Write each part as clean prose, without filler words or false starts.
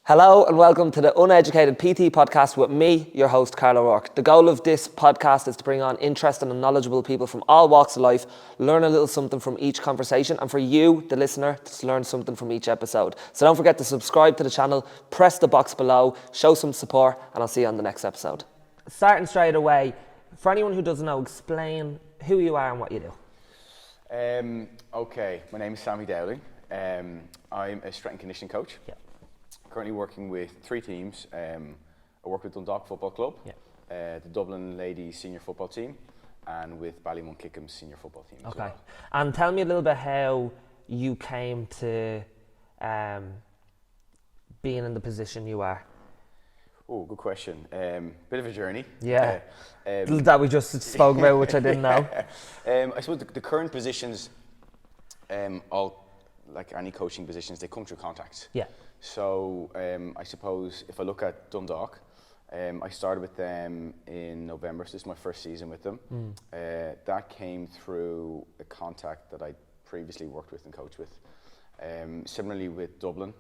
Hello and welcome to the Uneducated PT podcast with me, your host, Carl O'Rourke. The goal of this podcast is to bring on interesting and knowledgeable people from all walks of life, learn a little something from each conversation, and for you, the listener, to learn something from each episode. So don't forget to subscribe to the channel, press the box below, show some support, and I'll see you on the next episode. Starting straight away, for anyone who doesn't know, explain who you are and what you do. Okay, my name is Sami Dowling. I'm a strength and conditioning coach. Yeah. Currently working with three teams. I work with Dundalk Football Club, the Dublin Ladies Senior Football Team, and with Ballymun Senior Football Team as well. And tell me a little bit how you came to being in the position you are. Oh, good question. Bit of a journey. Yeah, that we just spoke about, which I didn't know. I suppose the current positions, all like any coaching positions, they come through contacts. Yeah. So I suppose if I look at Dundalk, I started with them in November, so this is my first season with them. That came through a contact that I previously worked with and coached with. Similarly with Dublin,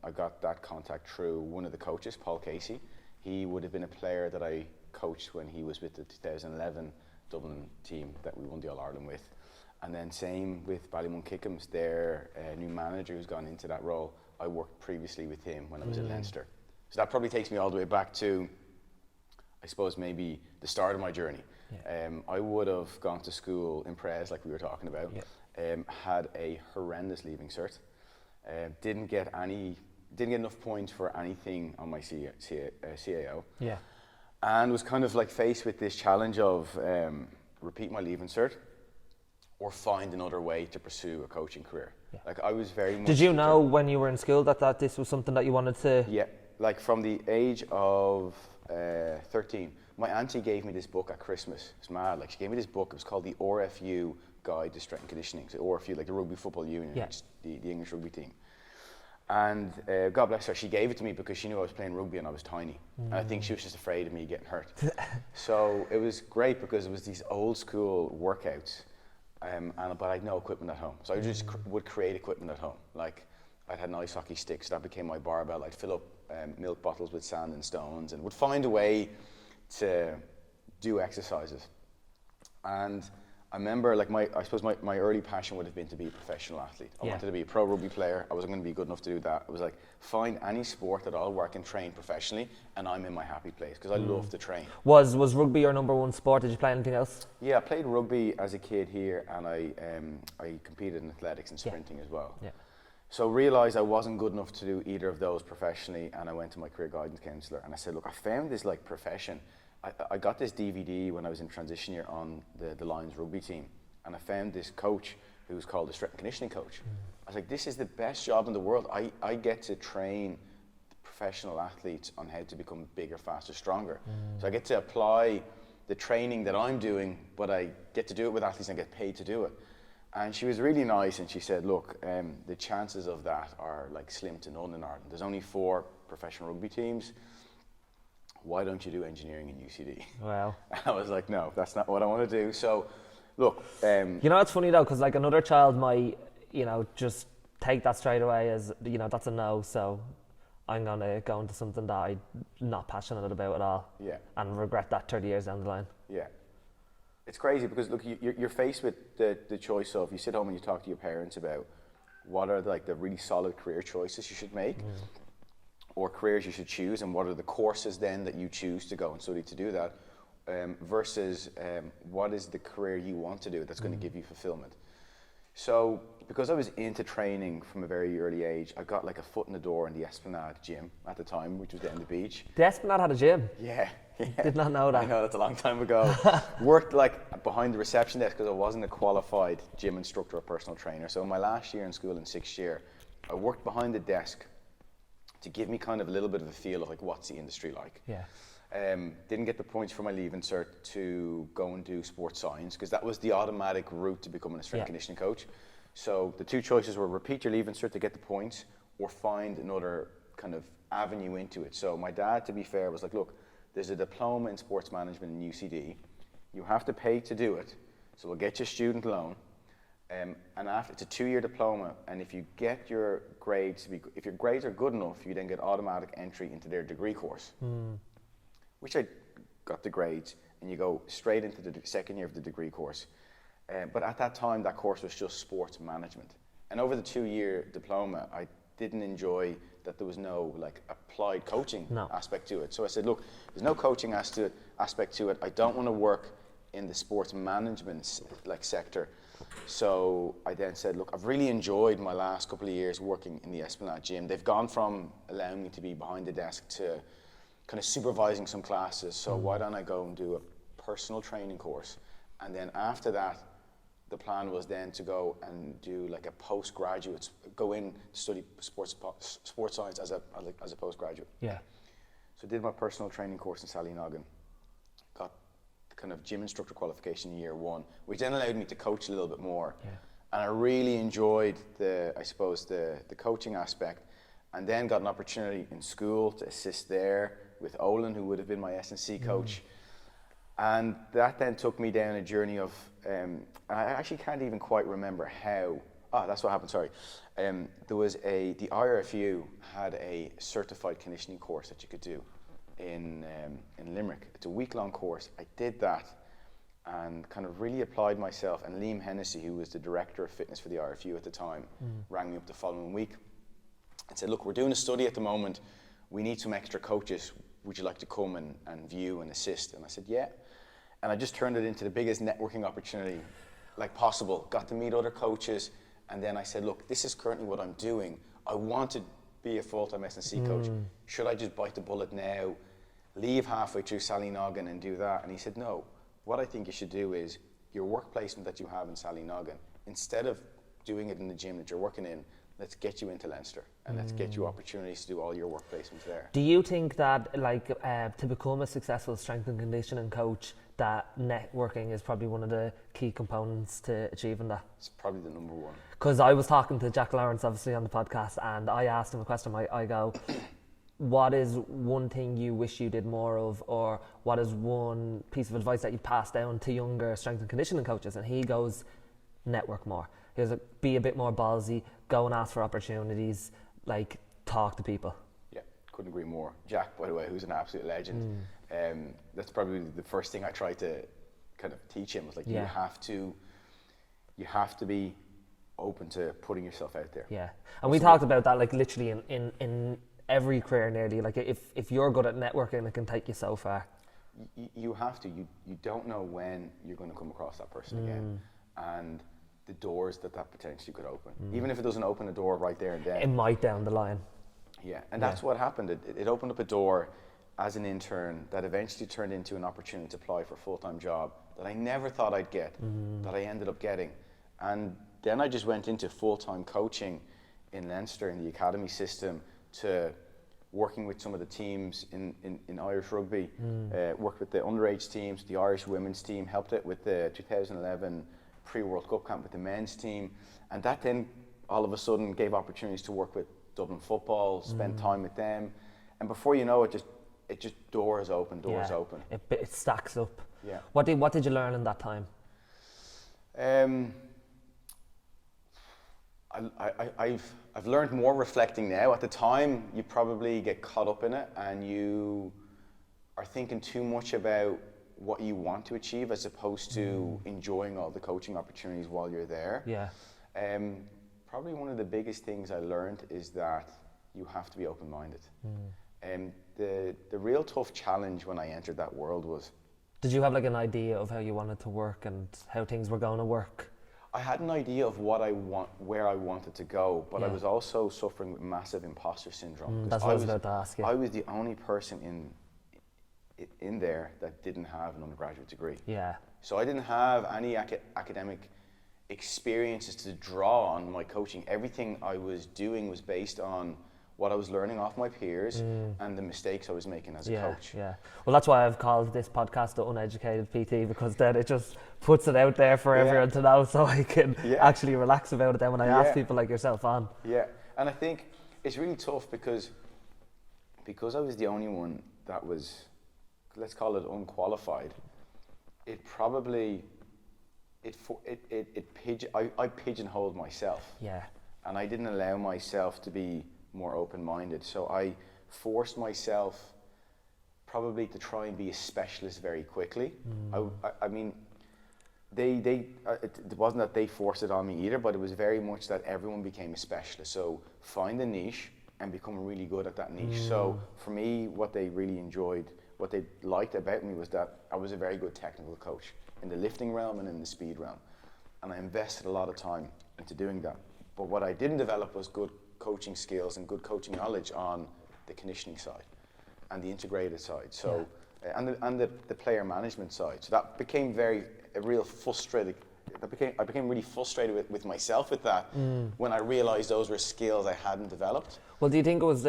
I got that contact through one of the coaches, Paul Casey. He would have been a player that I coached when he was with the 2011 Dublin team that we won the All-Ireland with. And then same with Ballymun, their new manager who's gone into that role. I worked previously with him when I was at Leinster. So that probably takes me all the way back to, I suppose, maybe the start of my journey. Yeah. I would have gone to school in Prez, like we were talking about, had a horrendous leaving cert, didn't get enough points for anything on my CAO, and was kind of like faced with this challenge of repeat my leaving cert or find another way to pursue a coaching career. Yeah. Like I was very much... Did you know when you were in school that this was something that you wanted to... Yeah, like from the age of 13, my auntie gave me this book at Christmas. It's mad, like she gave me this book, it was called the RFU Guide to Strength and Conditioning. So RFU, like the Rugby Football Union, the English rugby team. And God bless her, she gave it to me because she knew I was playing rugby and I was tiny. And I think she was just afraid of me getting hurt. So it was great because it was these old school workouts. But I had no equipment at home. So I just would create equipment at home. Like I had an ice hockey stick, so that became my barbell. I'd fill up milk bottles with sand and stones and would find a way to do exercises. And I remember like I suppose my early passion would have been to be a professional athlete. I wanted to be a pro rugby player. I wasn't going to be good enough to do that. I was like, find any sport that I'll work and train professionally and I'm in my happy place because I love to train. Was rugby your number one sport? Did you play anything else? Yeah, I played rugby as a kid here and I competed in athletics and sprinting as well. Yeah. So realised I wasn't good enough to do either of those professionally and I went to my career guidance counsellor and I said, look, I found this like profession. I got this DVD when I was in transition year on the Lions rugby team and I found this coach who was called a strength and conditioning coach. I was like, this is the best job in the world. I get to train professional athletes on how to become bigger, faster, stronger. So I get to apply the training that I'm doing, but I get to do it with athletes and I get paid to do it. And she was really nice and she said, look, the chances of that are like slim to none in Ireland. There's only 4 professional rugby teams. Why don't you do engineering in UCD? Wow. I was like, no, that's not what I want to do. So, look. You know, it's funny though, because like another child might, just take that straight away as, that's a no. So I'm going to go into something that I'm not passionate about at all. Yeah. And regret that 30 years down the line. Yeah. It's crazy because, look, you're faced with the choice of, you sit home and you talk to your parents about what are like the really solid career choices you should make. Or careers you should choose, and what are the courses then that you choose to go and study to do that, versus what is the career you want to do that's going to give you fulfillment. So, because I was into training from a very early age, I got like a foot in the door in the Esplanade gym at the time, which was down the beach. The Esplanade had a gym? Yeah. Did not know that. I know, that's a long time ago. Worked like behind the reception desk because I wasn't a qualified gym instructor or personal trainer. So in my last year in school in 6th year, I worked behind the desk to give me kind of a little bit of a feel of like what's the industry like. Yeah. Didn't get the points for my leaving cert to go and do sports science because that was the automatic route to becoming a strength and conditioning coach. So the 2 choices were repeat your leaving cert to get the points or find another kind of avenue into it. So my dad, to be fair, was like, look, there's a diploma in sports management in UCD. You have to pay to do it. So we'll get you a student loan And after, it's a 2-year diploma, and if you get your grades to be, if your grades are good enough, you then get automatic entry into their degree course, which I got the grades, and you go straight into the second year of the degree course. But at that time, that course was just sports management. And over the 2-year diploma, I didn't enjoy that there was no like applied coaching aspect to it. So I said, look, there's no coaching aspect to it. I don't want to work in the sports management like sector. So I then said, look, I've really enjoyed my last couple of years working in the Esplanade gym. They've gone from allowing me to be behind the desk to kind of supervising some classes. So why don't I go and do a personal training course? And then after that, the plan was then to go and do like a postgraduate, go in to study sports science as a postgraduate. Yeah. So I did my personal training course in Sallynoggin. Got the kind of gym instructor qualification in year 1, which then allowed me to coach a little bit more. Yeah. And I really enjoyed the coaching aspect, and then got an opportunity in school to assist there with Olin, who would have been my S&C coach. And that then took me down a journey of, I actually can't even quite remember how. That's what happened, sorry. There was the IRFU had a certified conditioning course that you could do in Limerick. It's a week-long course. I did that and kind of really applied myself. And Liam Hennessy, who was the director of fitness for the IRFU at the time, rang me up the following week and said, look, we're doing a study at the moment. We need some extra coaches. Would you like to come and view and assist? And I said, yeah. And I just turned it into the biggest networking opportunity like possible. Got to meet other coaches. And then I said, look, this is currently what I'm doing. I want to be a full-time S&C coach. Should I just bite the bullet now, leave halfway through Sallynoggin and do that? And he said, no. What I think you should do is your work placement that you have in Sallynoggin, instead of doing it in the gym that you're working in, let's get you into Leinster and let's get you opportunities to do all your work placements there. Do you think that like to become a successful strength and conditioning coach, that networking is probably one of the key components to achieving that? It's probably the number one. Because I was talking to Jack Lawrence obviously on the podcast, and I asked him a question. I go, what is one thing you wish you did more of, or what is one piece of advice that you pass down to younger strength and conditioning coaches? And he goes, network more. He goes, be a bit more ballsy, go and ask for opportunities, like talk to people. Yeah, couldn't agree more. Jack, by the way, who's an absolute legend. That's probably the first thing I tried to kind of teach him, was like, you have to be open to putting yourself out there. Yeah, and we talked about that like literally in every career nearly. Like if you're good at networking, it can take you so far. You have to. You don't know when you're going to come across that person again, and the doors that potentially could open. Even if it doesn't open a door right there and then, it might down the line. Yeah, and that's what happened. It opened up a door as an intern that eventually turned into an opportunity to apply for a full-time job that I never thought I'd get, that I ended up getting. And then I just went into full-time coaching in Leinster in the academy system, to working with some of the teams in Irish rugby, worked with the underage teams, the Irish women's team, helped it with the 2011 pre-World Cup camp with the men's team. And that then all of a sudden gave opportunities to work with Dublin football, spend time with them. And before you know it, just doors open. It stacks up. Yeah. What did you learn in that time? I've learned more reflecting now. At the time, you probably get caught up in it and you are thinking too much about what you want to achieve as opposed to enjoying all the coaching opportunities while you're there. Yeah. Probably one of the biggest things I learned is that you have to be open-minded. The real tough challenge when I entered that world was... Did you have like an idea of how you wanted to work and how things were going to work? I had an idea of where I wanted to go, but I was also suffering with massive imposter syndrome. That's what I was about to ask you. I was the only person in there that didn't have an undergraduate degree. Yeah. So I didn't have any academic experiences to draw on my coaching. Everything I was doing was based on what I was learning off my peers and the mistakes I was making as a coach. Yeah. Well, that's why I've called this podcast the Uneducated PT, because then it just puts it out there for everyone to know, so I can actually relax about it then when I ask people like yourself on. Yeah, and I think it's really tough because I was the only one that was, let's call it unqualified. It I pigeonholed myself. Yeah. And I didn't allow myself to be more open-minded. So I forced myself probably to try and be a specialist very quickly. I mean, it wasn't that they forced it on me either, but it was very much that everyone became a specialist. So find a niche and become really good at that niche. So for me, what they really enjoyed, what they liked about me was that I was a very good technical coach in the lifting realm and in the speed realm. And I invested a lot of time into doing that. But what I didn't develop was good coaching skills and good coaching knowledge on the conditioning side and the integrated side. So, and the player management side. So that became I became really frustrated with myself with that when I realized those were skills I hadn't developed. Well, do you think it was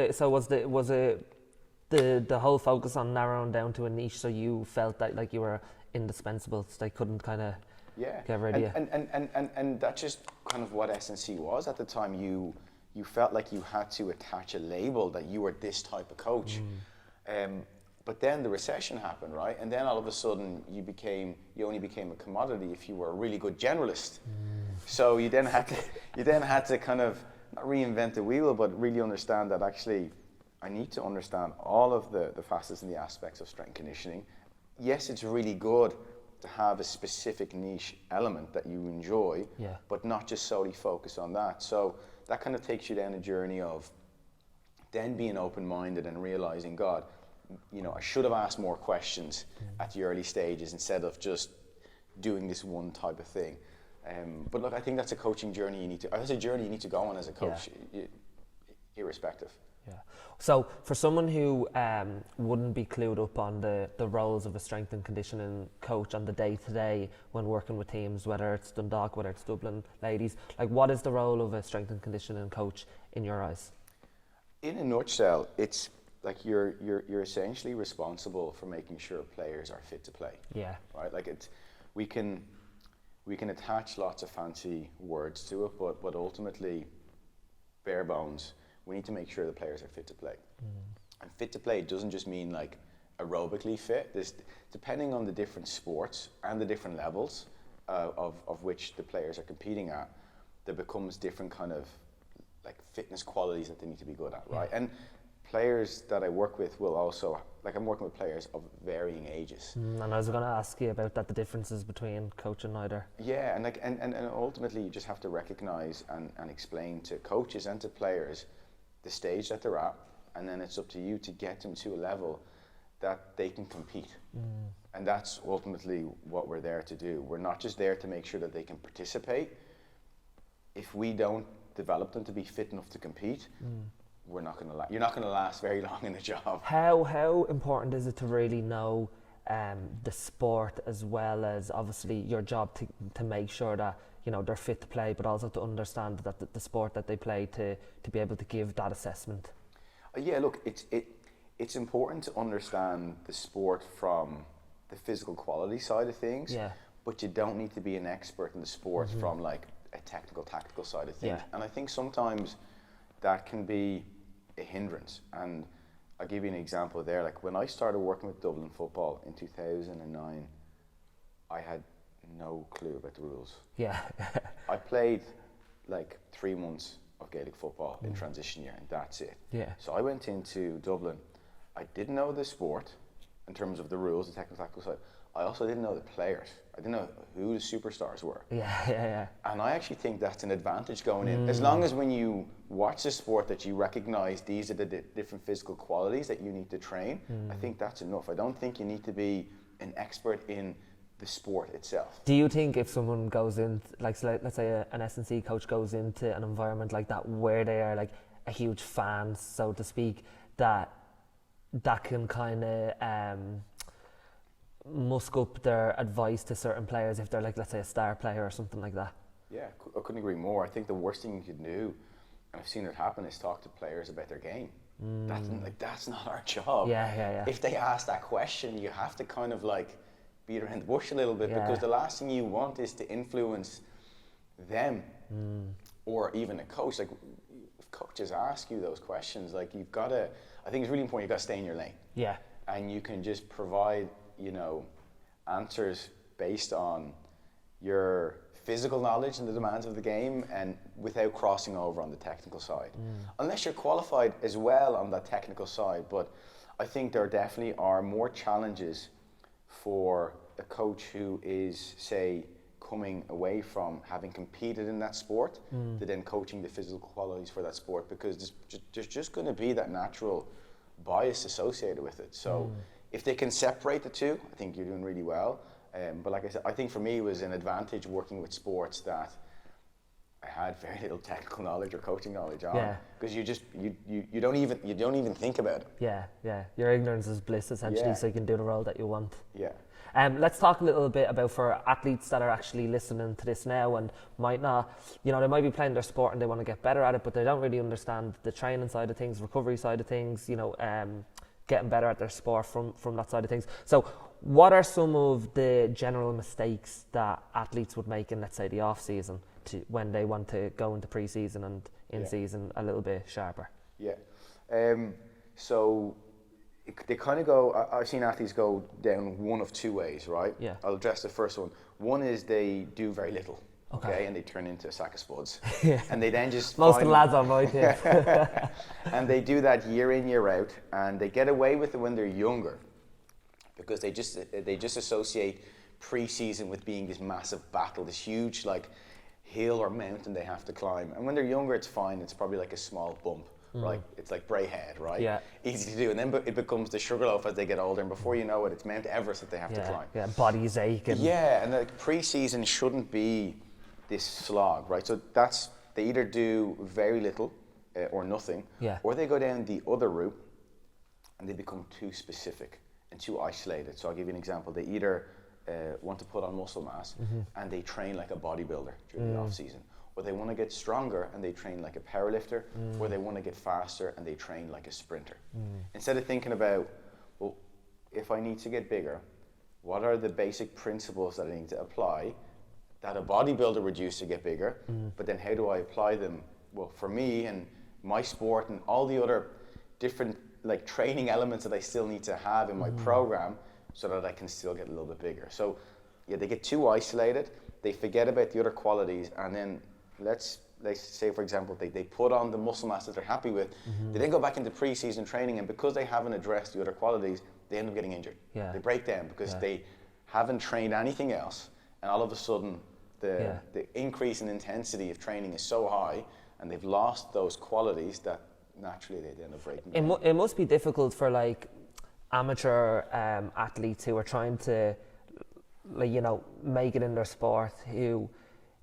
the whole focus on narrowing down to a niche, so you felt that like you were indispensable, so they couldn't kind of get rid of you? And that's just kind of what S&C was at the time. You felt like you had to attach a label that you were this type of coach. But then the recession happened, right? And then all of a sudden you only became a commodity if you were a really good generalist. So you then had to kind of not reinvent the wheel, but really understand that actually I need to understand all of the facets and the aspects of strength conditioning. Yes, it's really good to have a specific niche element that you enjoy, but not just solely focus on that. So that kind of takes you down a journey of then being open-minded and realizing, God, I should have asked more questions at the early stages instead of just doing this one type of thing. But look, I think that's a coaching journey that's a journey you need to go on as a coach, irrespective. Yeah. So for someone who wouldn't be clued up on the roles of a strength and conditioning coach on the day-to-day when working with teams, whether it's Dundalk, whether it's Dublin ladies, like what is the role of a strength and conditioning coach in your eyes? In a nutshell, it's like you're essentially responsible for making sure players are fit to play. Yeah. Right. Like we can attach lots of fancy words to it, but ultimately, bare bones, we need to make sure the players are fit to play. And fit to play doesn't just mean like aerobically fit. Depending on the different sports and the different levels of which the players are competing at, there becomes different kind of like fitness qualities that they need to be good at, right? And players that I work with will also, like I'm working with players of varying ages. And I was going to ask you about that, the differences between coach and either. Yeah, and ultimately you just have to recognize and explain to coaches and to players the stage that they're at, and then it's up to you to get them to a level that they can compete. And that's ultimately what we're there to do. We're not just there to make sure that they can participate. If we don't develop them to be fit enough to compete, you're not going to last very long in the job. How important is it to really know the sport as well as obviously your job to make sure that they're fit to play, but also to understand that the sport that they play to be able to give that assessment? Yeah, look, it's important to understand the sport from the physical quality side of things. Yeah. But you don't need to be an expert in the sport from like a tactical side of things. Yeah. And I think sometimes that can be a hindrance. And I'll give you an example there. Like when I started working with Dublin football in 2009, I had no clue about the rules. Yeah. I played like 3 months of Gaelic football in transition year, and that's it. Yeah. So I went into Dublin. I didn't know the sport in terms of the rules, the tactical side. I also didn't know the players. I didn't know who the superstars were. Yeah. And I actually think that's an advantage going in. As long as when you watch the sport that you recognize these are the different physical qualities that you need to train, I think that's enough. I don't think you need to be an expert in the sport itself. Do you think if someone goes in, like let's say an S&C coach goes into an environment like that where they are like a huge fan, so to speak, that can kind of musk up their advice to certain players if they're like, let's say, a star player or something like that? Yeah, I couldn't agree more. I think the worst thing you can do, and I've seen it happen, is talk to players about their game. That's not our job. Yeah. If they ask that question, you have to kind of like beat around the bush a little bit, because the last thing you want is to influence them or even a coach. Like if coaches ask you those questions, like you've got to, I think it's really important, you've got to stay in your lane. Yeah. And you can just provide, answers based on your physical knowledge and the demands of the game, and without crossing over on the technical side. Unless you're qualified as well on that technical side. But I think there definitely are more challenges for a coach who is, say, coming away from having competed in that sport to then coaching the physical qualities for that sport, because there's just going to be that natural bias associated with it. So if they can separate the two, I think you're doing really well. But like I said, I think for me it was an advantage working with sports that I had very little technical knowledge or coaching knowledge on, because you don't even think about it. Yeah. Your ignorance is bliss, essentially, so you can do the role that you want. Yeah. Let's talk a little bit about, for athletes that are actually listening to this now and might not, they might be playing their sport and they want to get better at it, but they don't really understand the training side of things, recovery side of things, getting better at their sport from that side of things. So what are some of the general mistakes that athletes would make in, let's say, the off season when they want to go into pre-season and in season a little bit sharper? Yeah. So they kind of go, I've seen athletes go down one of two ways, right? Yeah. I'll address the first one. One is they do very little, okay, and they turn into a sack of spuds. And they then just most of the lads on my team. And they do that year in, year out, and they get away with it when they're younger, because they just associate pre-season with being this massive battle, this huge like hill or mountain they have to climb. And when they're younger, it's fine. It's probably like a small bump, right? It's like Bray Head, right? Yeah. Easy to do. And then it becomes the Sugarloaf as they get older, and before you know it, it's Mount Everest that they have to climb. Yeah, bodies ache. And and pre-season shouldn't be this slog, right? So they either do very little or nothing, or they go down the other route and they become too specific and too isolated. So I'll give you an example. They either want to put on muscle mass and they train like a bodybuilder during the off season, or they want to get stronger and they train like a powerlifter, or they want to get faster and they train like a sprinter. Instead of thinking about, well, if I need to get bigger, what are the basic principles that I need to apply that a bodybuilder would use to get bigger, but then how do I apply them, well, for me and my sport and all the other different like training elements that I still need to have in my program so that I can still get a little bit bigger. So they get too isolated, they forget about the other qualities, and then let's say, for example, they put on the muscle mass that they're happy with, they then go back into pre-season training, and because they haven't addressed the other qualities, they end up getting injured. They break down because they haven't trained anything else, and all of a sudden the increase in intensity of training is so high, and they've lost those qualities that naturally they end up breaking down. It must be difficult for like amateur athletes who are trying to make it in their sport, who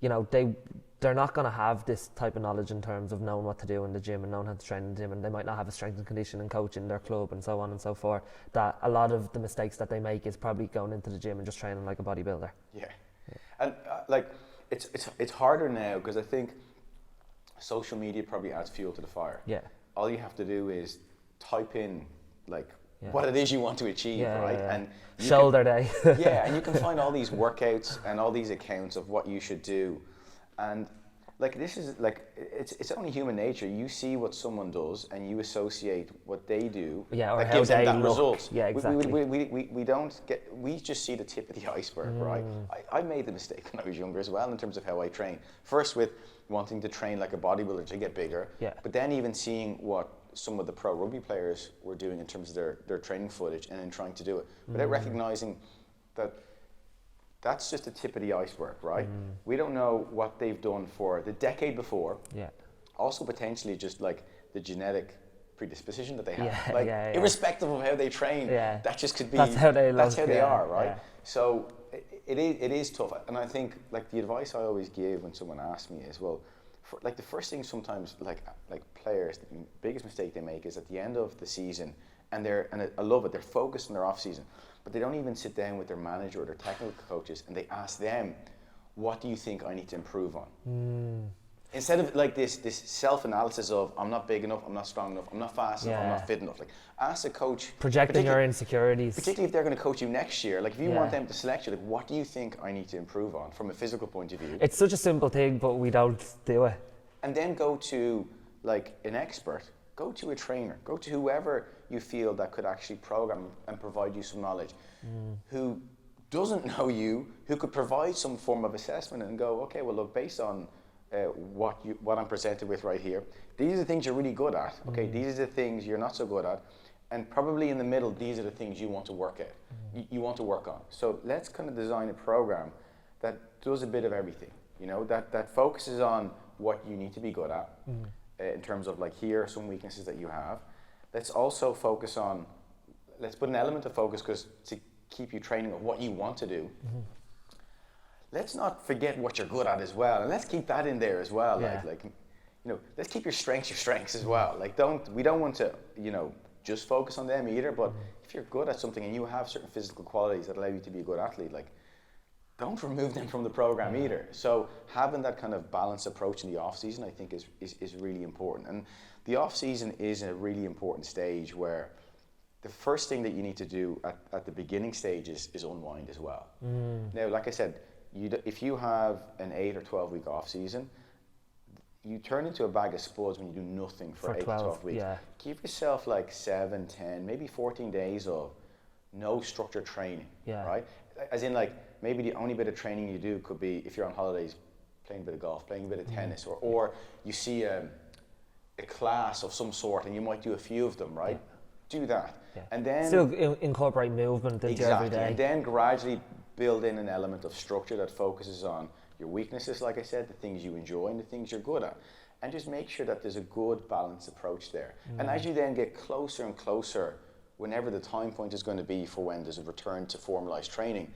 they're not going to have this type of knowledge in terms of knowing what to do in the gym and knowing how to train in the gym, and they might not have a strength and conditioning coach in their club and so on and so forth, that a lot of the mistakes that they make is probably going into the gym and just training like a bodybuilder. And it's harder now because I think social media probably adds fuel to the fire. All you have to do is type in what it is you want to achieve, right? And shoulder day. And you can find all these workouts and all these accounts of what you should do, and this is it's only human nature. You see what someone does and you associate what they do. Or that how gives them they that look. results. Exactly. We just see the tip of the iceberg, right? I made the mistake when I was younger as well in terms of how I train. First with wanting to train like a bodybuilder to get bigger, but then even seeing what some of the pro rugby players were doing in terms of their training footage, and then trying to do it without recognizing that that's just the tip of the iceberg, right? We don't know what they've done for the decade before. Also potentially just like the genetic predisposition that they have, irrespective of how they train, that just could be that's how they are, right? So it is tough, and I think the advice I always give when someone asks me is, well, the first thing sometimes like players, the biggest mistake they make is at the end of the season, and I love it, they're focused on their off season, but they don't even sit down with their manager or their technical coaches and they ask them, what do you think I need to improve on? Instead of this self-analysis of, I'm not big enough, I'm not strong enough, I'm not fast enough, I'm not fit enough. Ask a coach. Projecting your insecurities. Particularly if they're going to coach you next year. If you want them to select you, what do you think I need to improve on from a physical point of view? It's such a simple thing, but we don't do it. And then go to an expert, go to a trainer, go to whoever you feel that could actually program and provide you some knowledge, who doesn't know you, who could provide some form of assessment and go, okay, well look, based on what I'm presented with right here, these are the things you're really good at. Okay, these are the things you're not so good at, and probably in the middle, these are the things you want to work at. You want to work on. So let's kind of design a program that does a bit of everything. You know, that focuses on what you need to be good at in terms of like, here are some weaknesses that you have. Let's also focus on, let's put an element of focus because to keep you training of what you want to do. Let's not forget what you're good at as well, and let's keep that in there as well. Like, you know, let's keep your strengths as well. Like, we don't want to, you know, just focus on them either. But if you're good at something and you have certain physical qualities that allow you to be a good athlete, like, don't remove them from the program either. So having that kind of balanced approach in the off season, I think, is really important. And the off season is a really important stage where the first thing that you need to do at the beginning stage is unwind as well. Now, like I said, if you have an 8 or 12 week off season, you turn into a bag of spuds when you do nothing for 8 to 12 weeks. Give yourself like 7, 10, maybe 14 days of no structured training, right? As in, like, maybe the only bit of training you do could be, if you're on holidays, playing a bit of golf, playing a bit of tennis, or you see a class of some sort and you might do a few of them, right? Do that. And then still incorporate movement into every day. And then gradually build in an element of structure that focuses on your weaknesses, like I said, the things you enjoy and the things you're good at. And just make sure that there's a good balanced approach there. And as you then get closer and closer, whenever the time point is going to be for when there's a return to formalized training,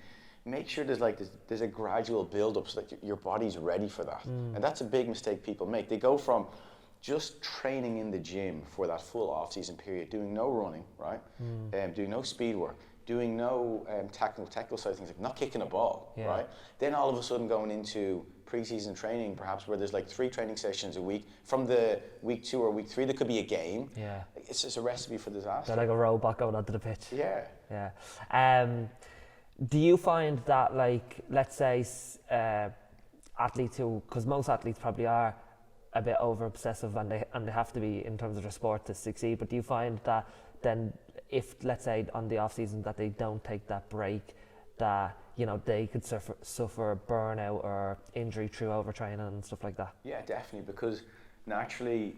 make sure there's a gradual build-up so that your body's ready for that. And that's a big mistake people make. They go from just training in the gym for that full off-season period, doing no running, right? Doing no speed work, doing no technical side of things, like not kicking a ball, right? Then all of a sudden going into pre-season training, perhaps where there's like 3 training sessions a week. From the week 2 or week 3, there could be a game. It's just a recipe for disaster. They're like a robot going onto the pitch. Yeah. Do you find that, like, let's say athletes who, because most athletes probably are a bit over obsessive and they have to be in terms of their sport to succeed, but do you find that then if, let's say, on the off season that they don't take that break, that, you know, they could suffer burnout or injury through overtraining and stuff like that? Yeah, definitely, because naturally,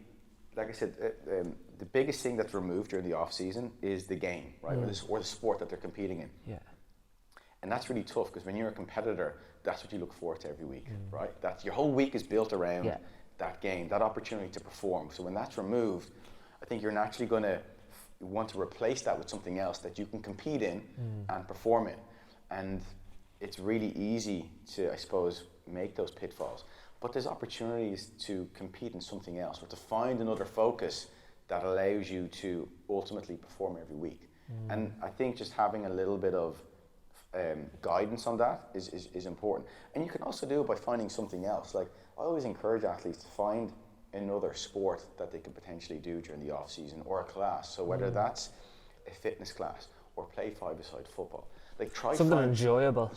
like I said, the biggest thing that's removed during the off season is the game, right? Or the sport that they're competing in. And that's really tough, because when you're a competitor, that's what you look forward to every week, right? That's your whole week is built around that game, that opportunity to perform. So when that's removed, I think you're naturally going to want to replace that with something else that you can compete in and perform in. And it's really easy to, I suppose, make those pitfalls. But there's opportunities to compete in something else, or to find another focus that allows you to ultimately perform every week. And I think just having a little bit of guidance on that is important. And you can also do it by finding something else. Like, I always encourage athletes to find another sport that they could potentially do during the off season, or a class. So whether that's a fitness class or play 5-a-side football, like, try something enjoyable.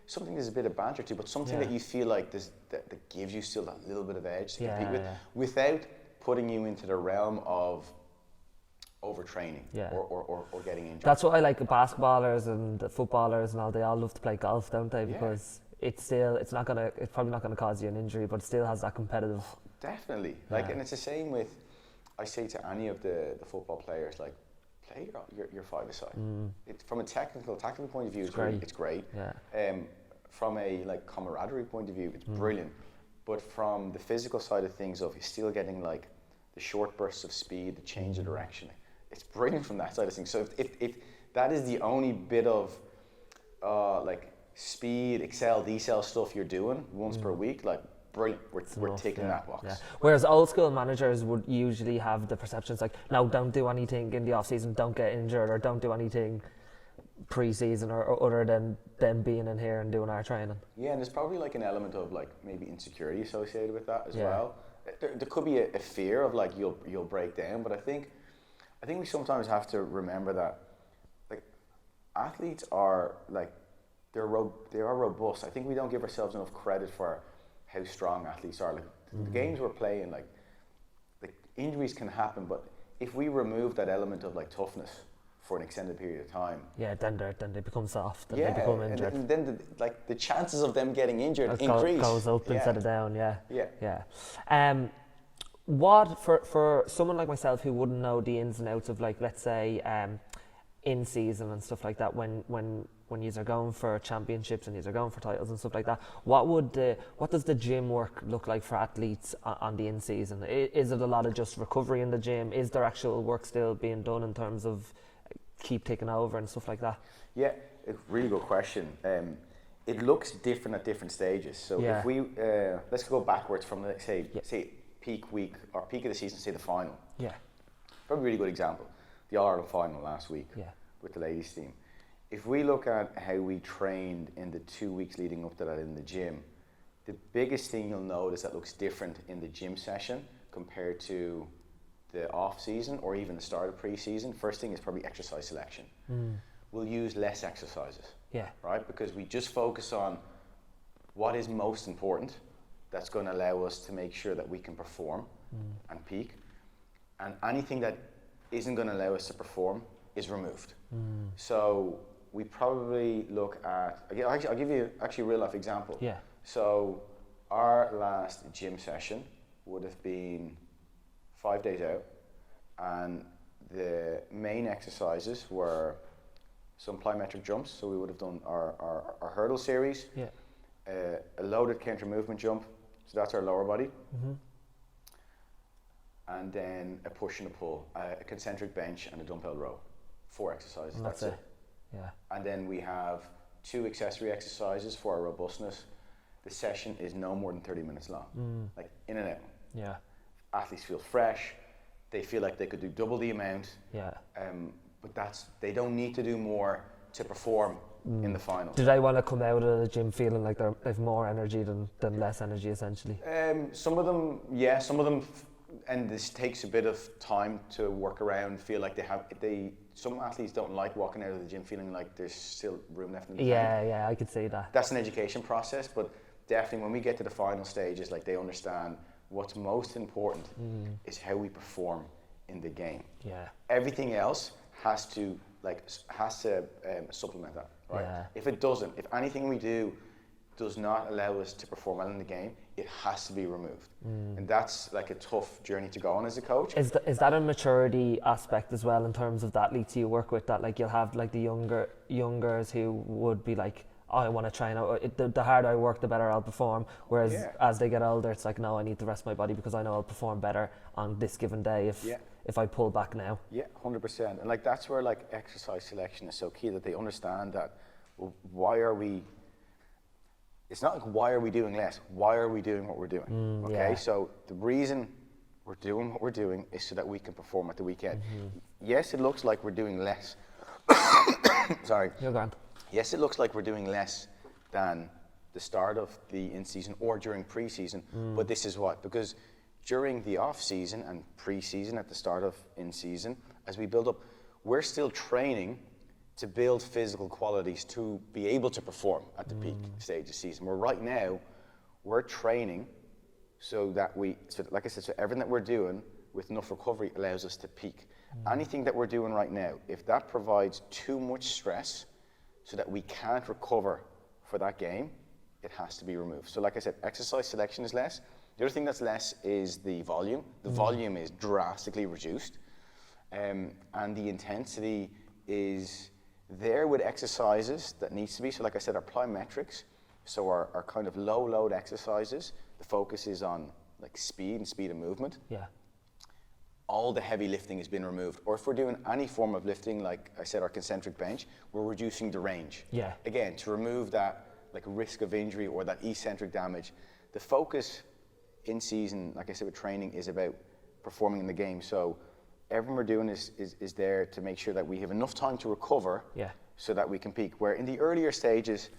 Something there's a bit of banter to, but something that you feel like that gives you still that little bit of edge to compete with, without putting you into the realm of overtraining or getting injured. That's what I like. Basketballers and footballers and all, they all love to play golf, don't they? Because it's probably not gonna cause you an injury, but it still has that competitive. Definitely. Like, and it's the same with, I say to any of the football players, like, play your 5-a-side. From a technical point of view, it's great. From a, like, camaraderie point of view, it's brilliant. But from the physical side of things, of still getting, like, the short bursts of speed, the change of direction, it's brilliant from that side of things. So if that is the only bit of like speed, excel, decel stuff you're doing once per week, like, brilliant, we're ticking that box. Whereas old school managers would usually have the perceptions like, no, don't do anything in the off season, don't get injured, or don't do anything pre-season or other than them being in here and doing our training. Yeah, and there's probably like an element of, like, maybe insecurity associated with that as well. There could be a fear of, like, you'll break down, but I think we sometimes have to remember that, like, athletes are, like, they are robust. I think we don't give ourselves enough credit for how strong athletes are. Like, the games we're playing, like, injuries can happen, but if we remove that element of, like, toughness for an extended period of time. Yeah, then they become soft and they become injured. And then the chances of them getting injured It increase. goes up instead of down. Yeah. What for someone like myself who wouldn't know the ins and outs of, like, let's say in season and stuff like that, when you are going for championships and you are going for titles and stuff like that, what does the gym work look like for athletes on the in season? Is it a lot of just recovery in the gym? Is there actual work still being done in terms of keep taking over and stuff like that? Yeah, a really good question. It looks different at different stages. So if we let's go backwards from say peak week or peak of the season, say the final. Yeah. Probably a really good example. The All-Ireland final last week with the ladies team. If we look at how we trained in the 2 weeks leading up to that in the gym, the biggest thing you'll notice that looks different in the gym session compared to the off season or even the start of pre-season, first thing is probably exercise selection. We'll use less exercises, right? Because we just focus on what is most important that's going to allow us to make sure that we can perform and peak, and anything that isn't going to allow us to perform is removed. So we probably look at, I'll give you actually a real life example. So our last gym session would have been 5 days out, and the main exercises were some plyometric jumps. So we would have done our hurdle series, a loaded counter movement jump, so that's our lower body, and then a push and a pull, a concentric bench and a dumbbell row. 4 exercises, And that's it. And then we have 2 accessory exercises for our robustness. The session is no more than 30 minutes long, like in and out. Athletes feel fresh, they feel like they could do double the amount, but they don't need to do more to perform in the final. Do they want to come out of the gym feeling like they've more energy than less energy, essentially? Some of them, some of them, and this takes a bit of time to work around, feel like some athletes don't like walking out of the gym feeling like there's still room left in the tank. I could see that. That's an education process, but definitely when we get to the final stages, like, they understand what's most important is how we perform in the game. Everything else has to supplement that, right? If it doesn't, if anything we do does not allow us to perform well in the game, it has to be removed. And that's like a tough journey to go on as a coach. Is that a maturity aspect as well in terms of the athletes you work with, that like you'll have like the youngers who would be like, oh, I want to train, the harder I work the better I'll perform, whereas as they get older it's like, no, I need to rest my body because I know I'll perform better on this given day if I pull back now. 100%. And like, that's where like exercise selection is so key, that they understand that why are we, it's not like why are we doing less, why are we doing what we're doing? So the reason we're doing what we're doing is so that we can perform at the weekend. Yes, it looks like we're doing less. Sorry. You're grand. Yes, it looks like we're doing less than the start of the in-season or during pre-season, but this is what, because during the off-season and pre-season, at the start of in-season, as we build up, we're still training to build physical qualities to be able to perform at the peak stage of season. Where right now, we're training so that like I said, so everything that we're doing with enough recovery allows us to peak. Anything that we're doing right now, if that provides too much stress so that we can't recover for that game, it has to be removed. So like I said, exercise selection is less. The other thing that's less is the volume. The volume is drastically reduced. And the intensity is there with exercises that needs to be. So like I said, our plyometrics, so our kind of low load exercises, the focus is on like speed of movement. All the heavy lifting has been removed. Or if we're doing any form of lifting, like I said, our concentric bench, we're reducing the range. Again, to remove that like risk of injury or that eccentric damage. The focus in season, like I said, with training is about performing in the game. So everything we're doing is there to make sure that we have enough time to recover so that we can peak. Where in the earlier stages,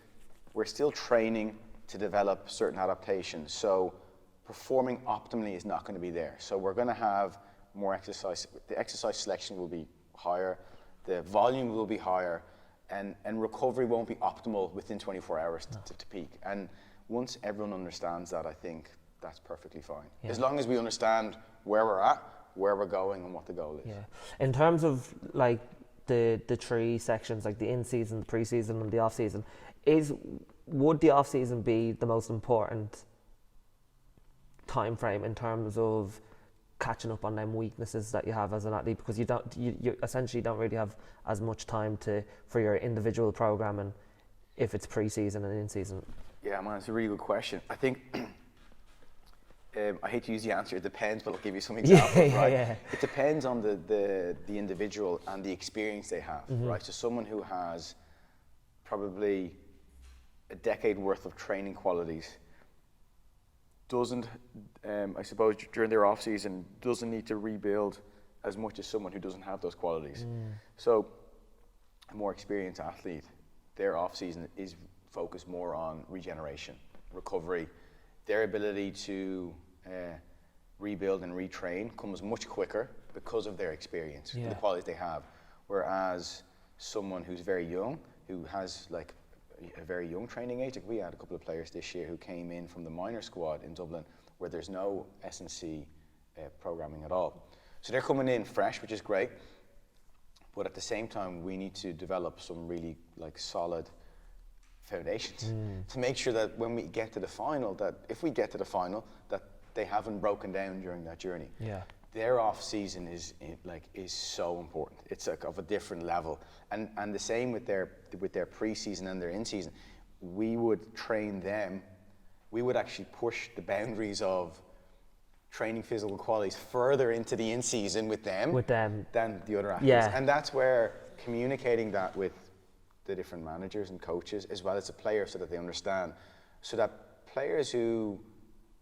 we're still training to develop certain adaptations. So performing optimally is not going to be there. So we're going to have more exercise. The exercise selection will be higher, the volume will be higher, and recovery won't be optimal within 24 hours to peak. And once everyone understands that, I think that's perfectly fine. As long as we understand where we're at, where we're going, and what the goal is. In terms of like the three sections, like the in-season, the pre-season and the off-season, would the off-season be the most important time frame in terms of catching up on them weaknesses that you have as an athlete, because you essentially don't really have as much time for your individual programming if it's pre-season and in-season? Yeah, man, it's a really good question. I think I hate to use the answer, it depends, but I'll give you some examples, right? Yeah. It depends on the individual and the experience they have, right? So someone who has probably a decade worth of training qualities doesn't, I suppose, during their off season, doesn't need to rebuild as much as someone who doesn't have those qualities. So a more experienced athlete, their off season is focused more on regeneration, recovery. Their ability to rebuild and retrain comes much quicker because of their experience, the qualities they have. Whereas someone who's very young, who has like a very young training age, like we had a couple of players this year who came in from the minor squad in Dublin where there's no S&C programming at all. So they're coming in fresh, which is great. But at the same time, we need to develop some really like solid foundations to make sure that when we get to the final, that if we get to the final, that they haven't broken down during that journey. Yeah. Their off season is so important. It's like of a different level, and the same with their pre-season and their in-season. We would train them. We would actually push the boundaries of training physical qualities further into the in-season with them than the other athletes. Yeah. And that's where communicating that with the different managers and coaches as well as the players, so that they understand, so that players who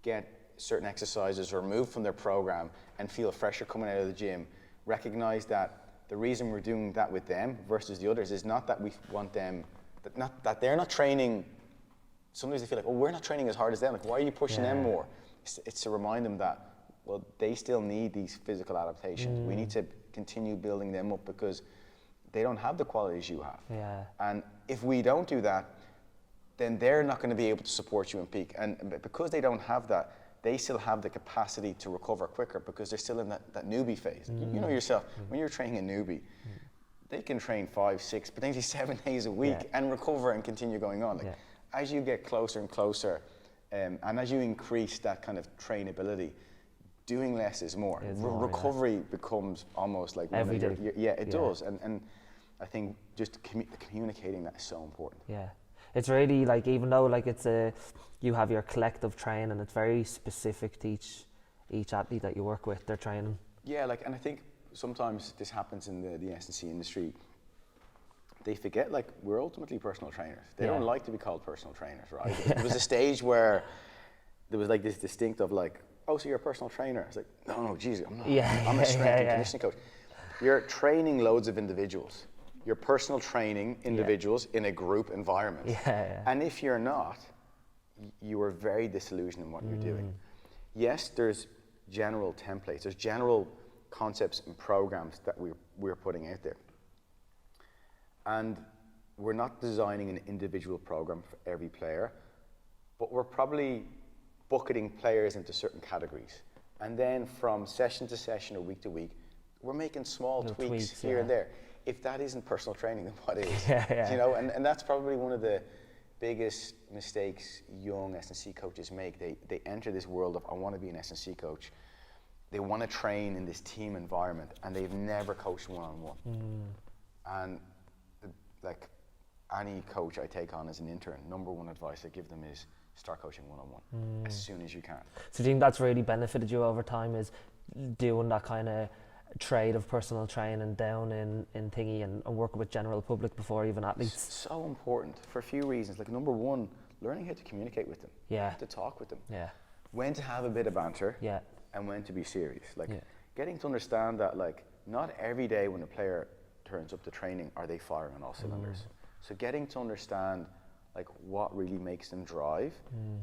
get certain exercises removed from their program and feel fresher coming out of the gym recognize that the reason we're doing that with them versus the others is not that we want them, that they're not training. Sometimes they feel like, oh, we're not training as hard as them, like why are you pushing them more? It's to remind them that, well, they still need these physical adaptations. We need to continue building them up because they don't have the qualities you have. Yeah. And if we don't do that, then they're not going to be able to support you in peak. And because they don't have that, they still have the capacity to recover quicker because they're still in that newbie phase. You know yourself, when you're training a newbie, they can train 5, 6, potentially 7 days a week and recover and continue going on. Like, as you get closer and closer, and as you increase that kind of trainability, doing less is more. Recovery becomes almost like every day. It does. And I think just communicating that is so important. Yeah. It's really like, even though like you have your collective training, it's very specific to each athlete that you work with, their training. Yeah, like, and I think sometimes this happens in the S&C industry. They forget, like, we're ultimately personal trainers. They don't like to be called personal trainers, right? There was a stage where there was like this distinct of like, oh, so you're a personal trainer? It's like, no, geez, I'm not. I'm a strength and conditioning coach. You're training loads of individuals. You're personal training individuals in a group environment. And if you're not, you are very disillusioned in what you're doing. Yes, there's general templates, there's general concepts and programs that we're putting out there. And we're not designing an individual program for every player, but we're probably bucketing players into certain categories. And then from session to session or week to week, we're making small tweaks here and there. If that isn't personal training, then what is? You know, and that's probably one of the biggest mistakes young S&C coaches make. They enter this world of, I want to be an S&C coach. They want to train in this team environment, and they've never coached one-on-one. And like any coach I take on as an intern, number one advice I give them is start coaching one-on-one as soon as you can. So do you think that's really benefited you over time, is doing that kind of trade of personal training down in thingy and working with general public before even athletes? It's so important for a few reasons. Like, number one, learning how to communicate with them, how to talk with them, when to have a bit of banter, and when to be serious. Like, getting to understand that, like, not every day when a player turns up to training are they firing on all cylinders. So getting to understand like what really makes them drive,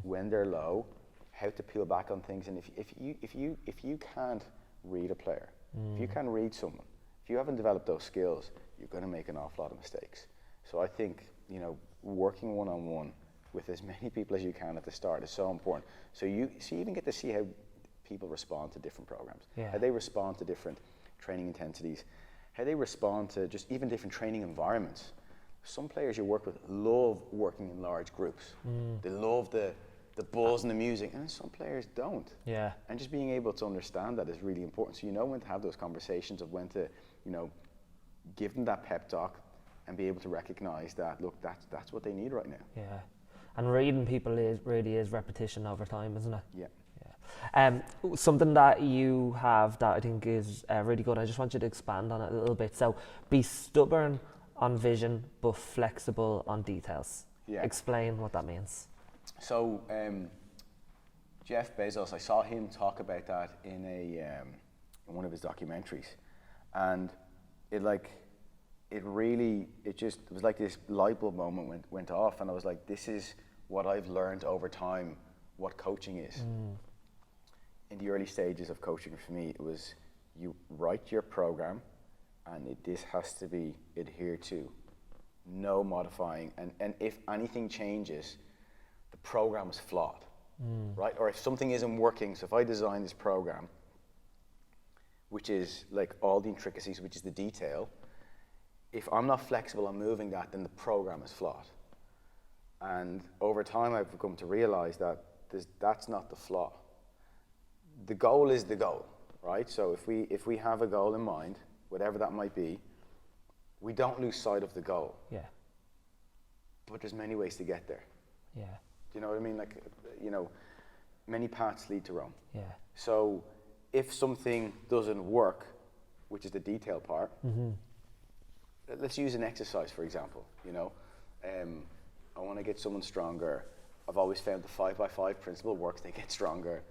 when they're low, how to peel back on things. And if you can't read a player, if you can't read someone, if you haven't developed those skills, you're going to make an awful lot of mistakes. So I think, you know, working one-on-one with as many people as you can at the start is so important. So you even get to see how people respond to different programs, how they respond to different training intensities, how they respond to just even different training environments. Some players you work with love working in large groups. They love the buzz and the music, and some players don't. Yeah. And just being able to understand that is really important. So you know when to have those conversations of when to, give them that pep talk and be able to recognize that, look, that's what they need right now. Yeah. And reading people really is repetition over time, isn't it? Yeah. Something that you have that I think is really good, I just want you to expand on it a little bit. So be stubborn on vision, but flexible on details. Yeah. Explain what that means. So Jeff Bezos, I saw him talk about that in in one of his documentaries, and it was like this light bulb moment went off, and I was like, this is what I've learned over time, what coaching is. In the early stages of coaching for me, it was you write your program, and this has to be adhered to, no modifying, and if anything changes, the program is flawed, right? Or if something isn't working, so if I design this program, which is like all the intricacies, which is the detail, if I'm not flexible on moving that, then the program is flawed. And over time, I've come to realize that that's not the flaw. The goal is the goal, right? So if we have a goal in mind, whatever that might be, we don't lose sight of the goal. Yeah. But there's many ways to get there. Yeah. Do you know what I mean? Like, many paths lead to Rome. Yeah. So if something doesn't work, which is the detail part, let's use an exercise, for example. I want to get someone stronger. I've always found the 5x5 principle works, they get stronger.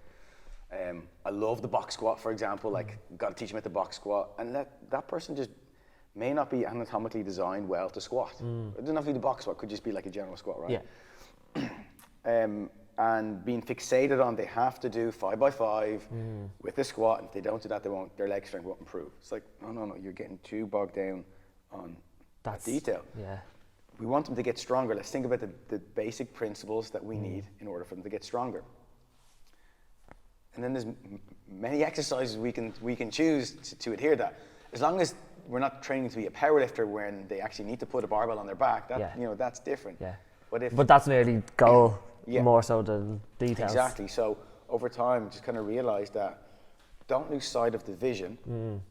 I love the box squat, for example, like, got to teach them at the box squat, and that person just may not be anatomically designed well to squat. It doesn't have to be the box squat, it could just be like a general squat, right? Yeah. And being fixated on they have to do 5x5 with the squat, and if they don't do that, their leg strength won't improve. It's like, no, you're getting too bogged down on that detail. Yeah. We want them to get stronger. Let's think about the basic principles that we need in order for them to get stronger. And then there's many exercises we can choose to adhere to that. As long as we're not training to be a powerlifter when they actually need to put a barbell on their back, that's different. Yeah. But that's nearly goal more so than details. Exactly. So over time, just kind of realize that don't lose sight of the vision,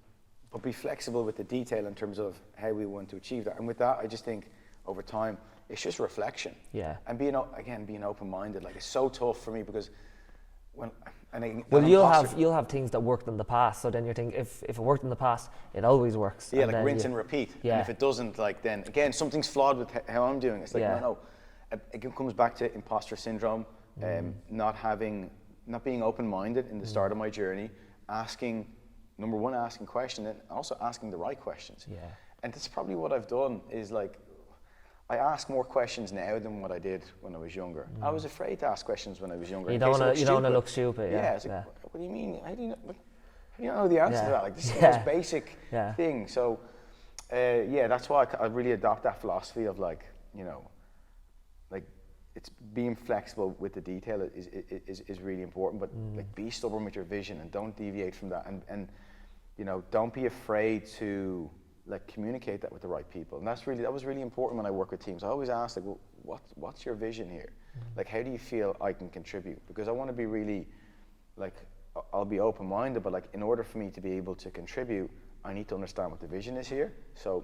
but be flexible with the detail in terms of how we want to achieve that. And with that, I just think over time, it's just reflection. Yeah. And being open-minded. Like, it's so tough for me because you'll have things that worked in the past, so then you think if it worked in the past, it always works. Yeah, like rinse and repeat. Yeah. And if it doesn't, like, then again, something's flawed with how I'm doing it. It's like, no. It comes back to imposter syndrome, not being open-minded in the start of my journey, asking questions, and also asking the right questions. Yeah. And that's probably what I've done is, like, I ask more questions now than what I did when I was younger. I was afraid to ask questions when I was younger. You don't want to look stupid. Yeah. It's like, what do you mean? How do you know the answer to that? Like, this is the most basic thing. So, that's why I really adopt that philosophy of, like, it's being flexible with the detail is really important, but like, be stubborn with your vision and don't deviate from that, and don't be afraid to, like, communicate that with the right people. And that was really important when I work with teams. I always ask, like, well, what's your vision here? Like, how do you feel I can contribute? Because I want to be really, like, I'll be open-minded, but, like, in order for me to be able to contribute, I need to understand what the vision is here. So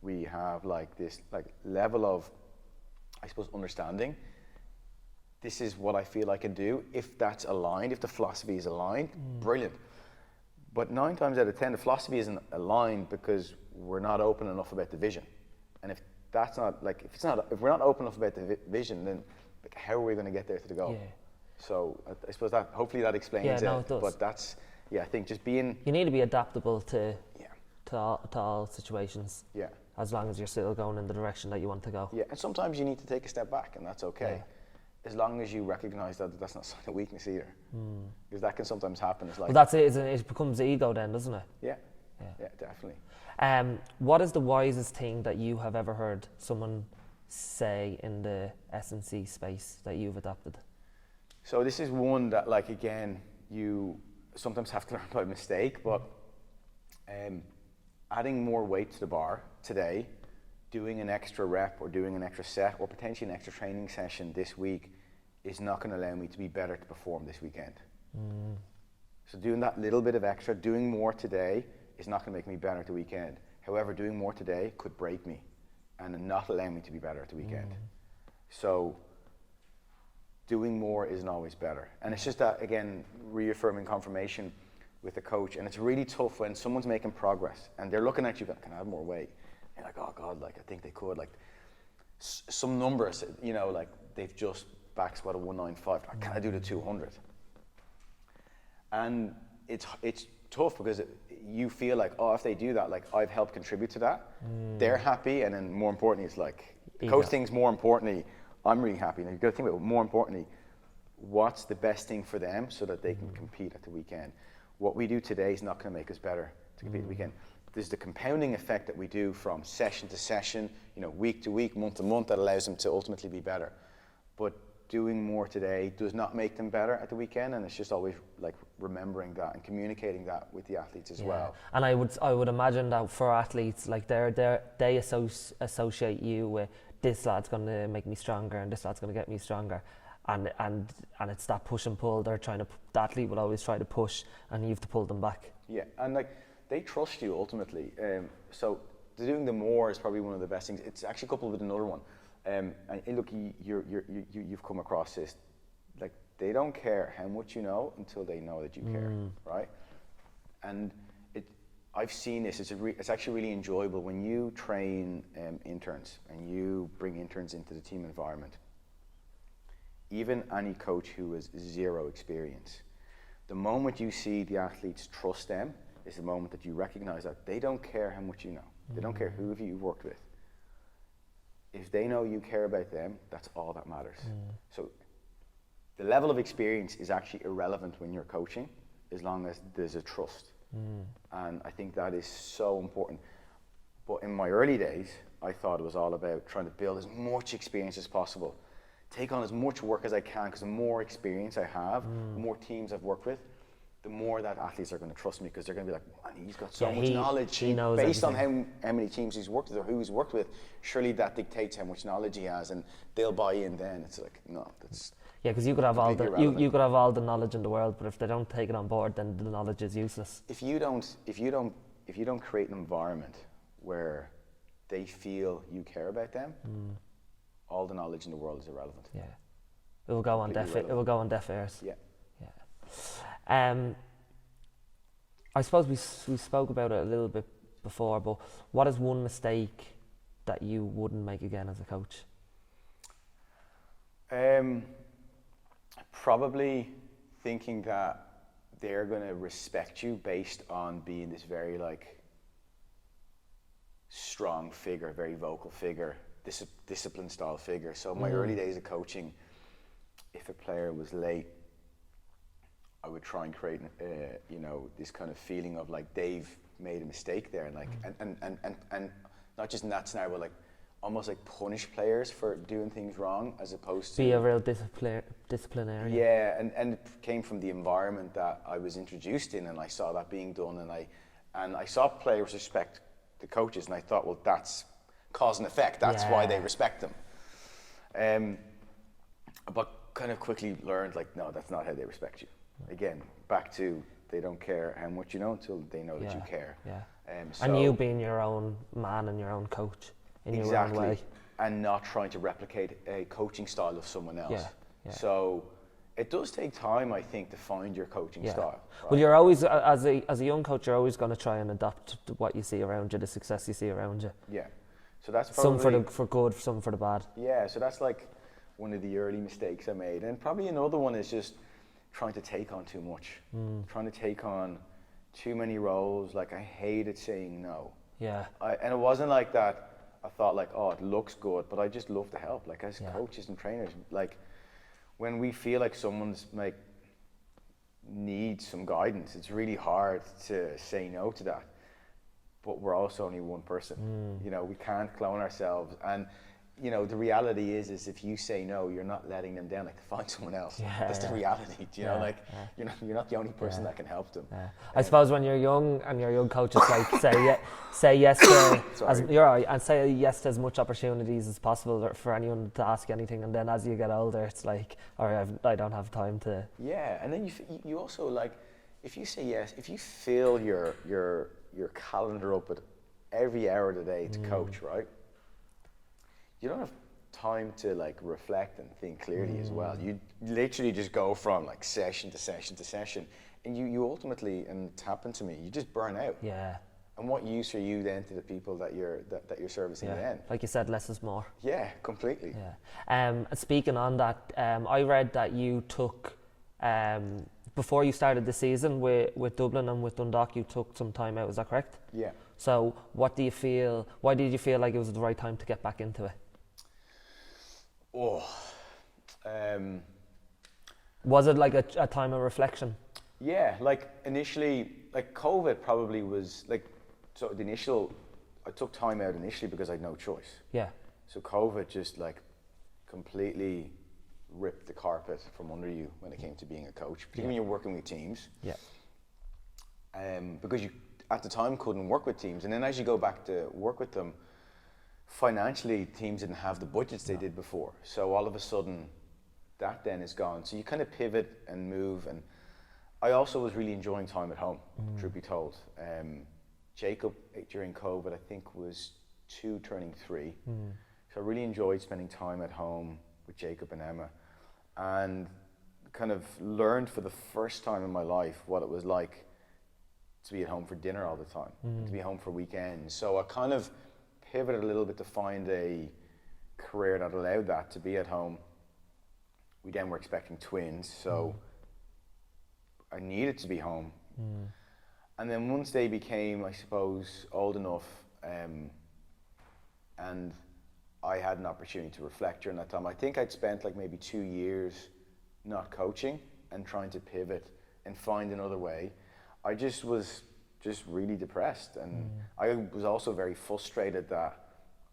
we have, like, this, like, level of, I suppose, understanding. This is what I feel I can do. If that's aligned, if the philosophy is aligned, brilliant. But 9 times out of 10, the philosophy isn't aligned because we're not open enough about the vision. And if we're not open enough about the vision, then, like, how are we going to get there to the goal? Yeah. So I suppose that hopefully that explains it. No, it does. But that's, I think just being. You need to be adaptable to all situations. Yeah. As long as you're still going in the direction that you want to go. Yeah, and sometimes you need to take a step back, and that's okay. As long as you recognize that that's not a sign of weakness either. Because that can sometimes happen. It's like, well, that's it, isn't it? It becomes ego then, doesn't it? Yeah, definitely. What is the wisest thing that you have ever heard someone say in the S&C space that you've adopted? So this is one that, like, again, you sometimes have to learn by mistake, but adding more weight to the bar today, doing an extra rep or doing an extra set or potentially an extra training session this week is not going to allow me to be better to perform this weekend. So doing that little bit of extra, doing more today is not going to make me better at the weekend. However, doing more today could break me and not allow me to be better at the weekend. So doing more isn't always better. And it's just that, again, reaffirming confirmation with the coach. And it's really tough when someone's making progress and they're looking at you going, can I have more weight? And you're like, oh God, like I think they could. Like some numbers, you know, like they've just back squatted 195. Can I do the 200? And it's tough because you feel like, oh, if they do that, like I've helped contribute to that. They're happy, and then more importantly, it's like the coach thinks more importantly, I'm really happy. And you've got to think about more importantly, what's the best thing for them so that they can compete at the weekend. What we do today is not going to make us better to compete at the weekend. There's the compounding effect that we do from session to session, you know, week to week, month to month, that allows them to ultimately be better. But doing more today does not make them better at the weekend, and it's just always like remembering that and communicating that with the athletes as well. And I would imagine that for athletes, like they associate you with this lad's going to make me stronger and this lad's going to get me stronger, and it's that push and pull. They're trying to, the athlete will always try to push, and you have to pull them back. Yeah, and like they trust you ultimately. So doing the more is probably one of the best things. It's actually coupled with another one. And look, you've come across this, like they don't care how much you know until they know that you care, right? And I've seen this. It's actually really enjoyable when you train interns and you bring interns into the team environment. Even any coach who has zero experience, the moment you see the athletes trust them is the moment that you recognize that they don't care how much you know. They don't care who you've worked with. If they know you care about them, that's all that matters. So the level of experience is actually irrelevant when you're coaching, as long as there's a trust. And I think that is so important. But in my early days, I thought it was all about trying to build as much experience as possible, take on as much work as I can, because the more experience I have, the more teams I've worked with, the more that athletes are going to trust me, because they're going to be like, man, he's got so much knowledge. He knows based everything. on how many teams he's worked with or who he's worked with, surely that dictates how much knowledge he has, and they'll buy in then. It's like, no, that's because you could have all the knowledge in the world, but if they don't take it on board, then the knowledge is useless. If you don't create an environment where they feel you care about them, all the knowledge in the world is irrelevant. Yeah, it will go on deaf ears. Yeah. I suppose we spoke about it a little bit before, but what is one mistake that you wouldn't make again as a coach? Probably thinking that they're going to respect you based on being this very like strong figure, very vocal figure, discipline style figure. So in my early days of coaching, if a player was late, I would try and create, this kind of feeling of like they've made a mistake there, and like, and not just in that scenario, but like almost like punish players for doing things wrong, as opposed to be a real disciplinarian. Yeah, and it came from the environment that I was introduced in, and I saw that being done, and I saw players respect the coaches, and I thought, well, that's cause and effect. That's why they respect them. But kind of quickly learned, like, no, that's not how they respect you. Again, back to they don't care how much you know until they know that you care. Yeah. And you being your own man and your own coach in your own way. And not trying to replicate a coaching style of someone else. Yeah. So it does take time, I think, to find your coaching style. Right? Well, you're always, as a young coach, you're always going to try and adapt to what you see around you, the success you see around you. Yeah. So that's probably some for good, some for the bad. Yeah. So that's like one of the early mistakes I made, and probably another one is just trying to take on too much, trying to take on too many roles. Like, I hated saying no. Yeah. And it wasn't like that. I thought like, oh, it looks good, but I just love to help. Like, as coaches and trainers, like when we feel like someone's like needs some guidance, it's really hard to say no to that. But we're also only one person. We can't clone ourselves. And you know, the reality is if you say no, you're not letting them down. Like, to find someone else. That's the reality. Do you know? Like, you're not the only person that can help them. I suppose when you're young and your young coaches like say yes to you're right, and say yes to as much opportunities as possible for anyone to ask you anything, and then as you get older, it's like, all right, I don't have time to. Yeah, and then you also, like, if you say yes, if you fill your calendar up with every hour of the day to coach, right? You don't have time to, like, reflect and think clearly as well. You literally just go from, like, session to session to session, and you ultimately, and it's happened to me, you just burn out. Yeah. And what use are you then to the people that you're servicing then? Like you said, less is more. Yeah, completely. Yeah. Speaking on that, I read that you took before you started the season with Dublin and with Dundalk, you took some time out. Is that correct? Yeah. So, why did you feel like it was the right time to get back into it? Was it like a time of reflection? Yeah, like initially, like COVID probably was like, so I took time out initially because I had no choice. Yeah. So COVID just, like, completely ripped the carpet from under you when it came to being a coach, particularly when you're working with teams. Yeah. Because you, at the time, couldn't work with teams. And then as you go back to work with them, financially, teams didn't have the budgets they did before. So all of a sudden, that then is gone. So you kind of pivot and move. And I also was really enjoying time at home, truth be told. Jacob, during COVID, I think was 2 turning 3. So I really enjoyed spending time at home with Jacob and Emma, and kind of learned for the first time in my life what it was like to be at home for dinner all the time, to be home for weekends. So I kind of pivoted a little bit to find a career that allowed that, to be at home. We then were expecting twins, so I needed to be home. And then once they became, I suppose, old enough, and I had an opportunity to reflect during that time. I think I'd spent like maybe 2 years not coaching and trying to pivot and find another way. I just was really depressed, and I was also very frustrated that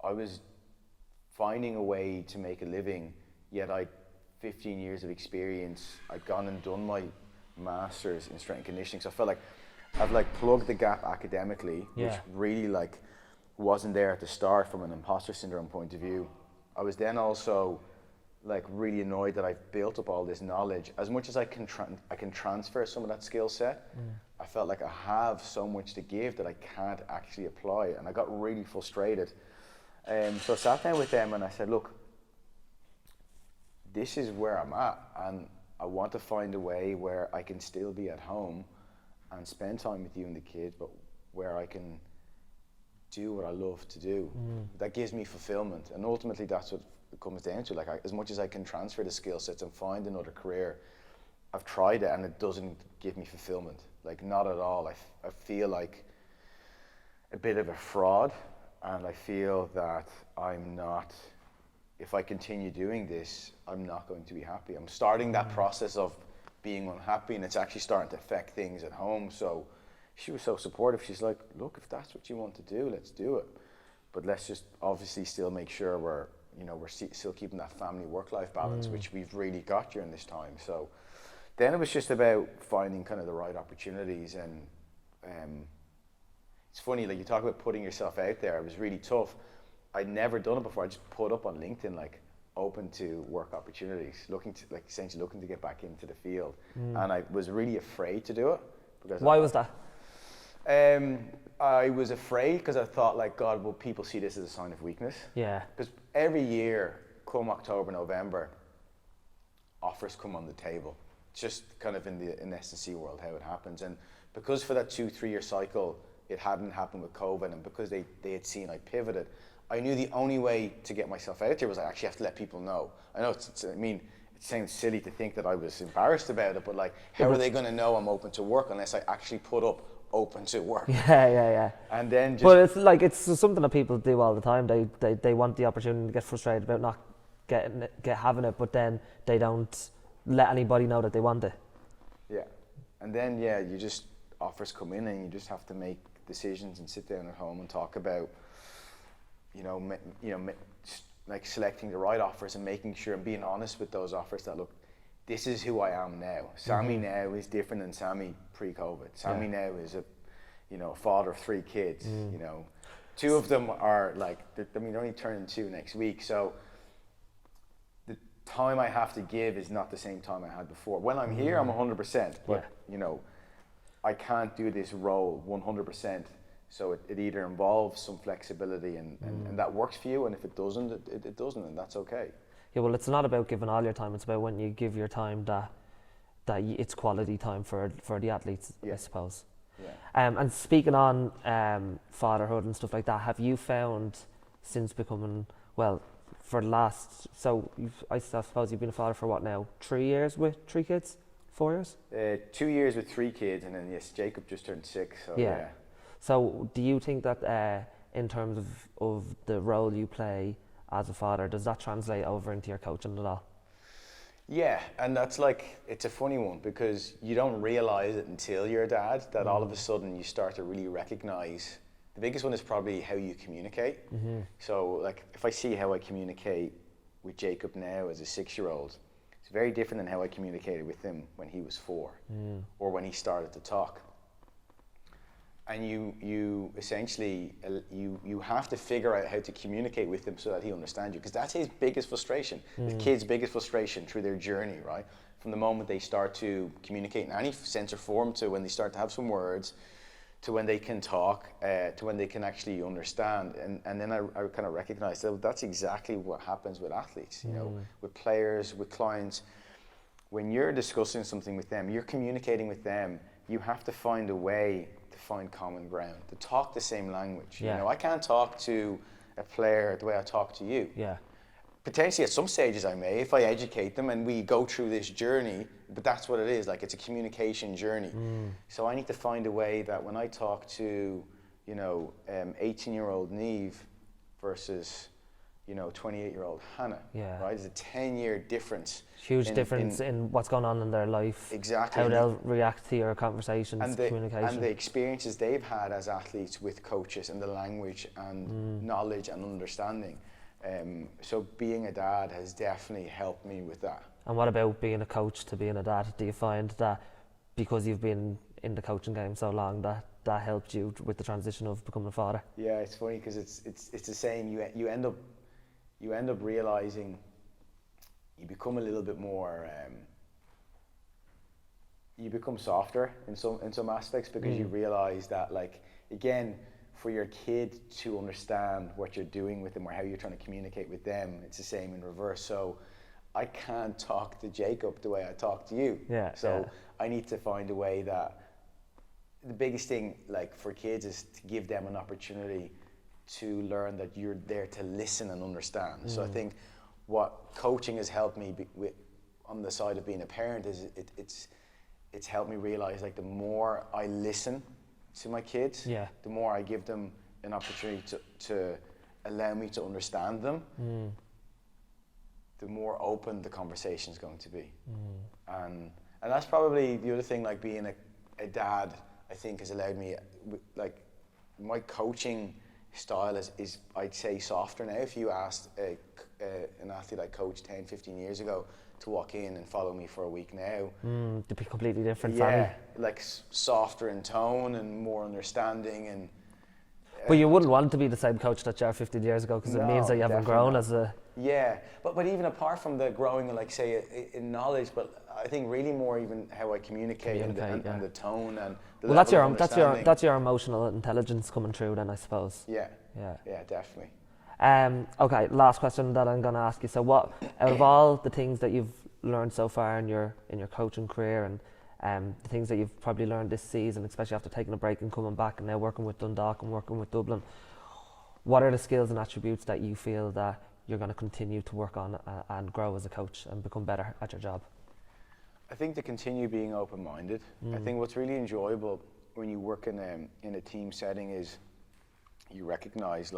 I was finding a way to make a living, yet I'd 15 years of experience. I'd gone and done my master's in strength and conditioning, so I felt like I've, like, plugged the gap academically, which really, like, wasn't there at the start from an imposter syndrome point of view. I was then also, like, really annoyed that I've built up all this knowledge. As much as I can transfer some of that skill set, I felt like I have so much to give that I can't actually apply, and I got really frustrated. So I sat down with them and I said, look, this is where I'm at, and I want to find a way where I can still be at home and spend time with you and the kids, but where I can do what I love to do. That gives me fulfillment, and ultimately that's what it comes down to. Like, as much as I can transfer the skill sets and find another career, I've tried it and it doesn't give me fulfillment. Like, not at all. I feel like a bit of a fraud, and I feel that I'm not, if I continue doing this, I'm not going to be happy. I'm starting that process of being unhappy, and it's actually starting to affect things at home. So she was so supportive. She's like, look, if that's what you want to do, let's do it. But let's just obviously still make sure we're still keeping that family work-life balance, which we've really got during this time. So then it was just about finding kind of the right opportunities. And it's funny, like, you talk about putting yourself out there. It was really tough. I'd never done it before. I just put up on LinkedIn, like, open to work opportunities, essentially looking to get back into the field. And I was really afraid to do it. Because Why was that? I was afraid because I thought, like, God, will people see this as a sign of weakness? Yeah. Because every year, come October, November, offers come on the table. It's just kind of in the S&C world how it happens. And because for that 2-3 year cycle, it hadn't happened with COVID, and because they had seen I pivoted, I knew the only way to get myself out there was I actually have to let people know. I know it sounds silly to think that I was embarrassed about it, but, like, how are they going to know I'm open to work unless I actually put up open to work? Yeah. And then just, but it's like, it's something that people do all the time. They want the opportunity to get frustrated about not having it, but then they don't let anybody know that they want it. Yeah. And then, you just, offers come in and you just have to make decisions and sit down at home and talk about, like selecting the right offers and making sure and being honest with those offers that, look, this is who I am now. Sami now is different than Sami pre-COVID. Sami now is a father of 3 kids. 2 of them are like, they're only turning 2 next week. So the time I have to give is not the same time I had before. When I'm here, I'm 100%, but I can't do this role 100%. So it either involves some flexibility and that works for you, and if it doesn't, it doesn't, and that's okay. Yeah, well, it's not about giving all your time, it's about when you give your time that it's quality time for the athletes, I suppose. Yeah. And speaking on fatherhood and stuff like that, have you found since becoming, for the last, I suppose you've been a father for what now, 3 years with 3 kids? 4 years? 2 years with 3 kids, and then yes, Jacob just turned 6, so yeah. So do you think that in terms of the role you play as a father, does that translate over into your coaching at all? Yeah, and that's it's a funny one, because you don't realize it until you're a dad, that all of a sudden you start to really recognize. The biggest one is probably how you communicate. So if I see how I communicate with Jacob now as a 6-year-old, it's very different than how I communicated with him when he was 4 or when he started to talk. And you essentially, you have to figure out how to communicate with him so that he understands you, because that's his biggest frustration, the kid's biggest frustration through their journey, right? From the moment they start to communicate in any sense or form, to when they start to have some words, to when they can talk, to when they can actually understand. And then I kind of recognized that that's exactly what happens with athletes, with players, with clients. When you're discussing something with them, you're communicating with them, you have to find a way to find common ground, to talk the same language. I can't talk to a player the way I talk to you. Potentially at some stages I may, if I educate them and we go through this journey, but that's what it is, it's a communication journey. So I need to find a way that when I talk to 18-year-old Niamh versus 28-year-old Hannah, right? There's a 10-year difference. Huge difference in what's going on in their life. Exactly. How they'll react to your conversations, communication. And the experiences they've had as athletes with coaches, and the language and knowledge and understanding. So being a dad has definitely helped me with that. And what about being a coach to being a dad? Do you find that because you've been in the coaching game so long that helped you with the transition of becoming a father? Yeah, it's funny because it's the same. You end up realizing you become a little bit more. You become softer in some aspects, because you realize that, again, for your kid to understand what you're doing with them or how you're trying to communicate with them, it's the same in reverse. So I can't talk to Jacob the way I talk to you. I need to find a way that the biggest thing for kids is to give them an opportunity to learn that you're there to listen and understand. So I think what coaching has helped me with on the side of being a parent is it's helped me realize the more I listen to my kids, the more I give them an opportunity to allow me to understand them, the more open the conversation is going to be. And that's probably the other thing, being a dad, I think has allowed me, my coaching style is I'd say softer now. If you asked an athlete I coached 10, 15 years ago to walk in and follow me for a week now, to be completely different. Softer in tone and more understanding. And but you wouldn't want to be the same coach that you were 15 years ago, because it means that you haven't grown as a... But even apart from the growing, say in knowledge, but I think really more even how I communicate and the tone and the level of understanding. That's your emotional intelligence coming through then, I suppose. Yeah, definitely. Okay, last question that I'm going to ask you. So what, out of all the things that you've learned so far in your coaching career, and the things that you've probably learned this season, especially after taking a break and coming back and now working with Dundalk and working with Dublin, what are the skills and attributes that you feel that you're going to continue to work on and grow as a coach and become better at your job? I think to continue being open-minded. I think what's really enjoyable when you work in a team setting is you recognize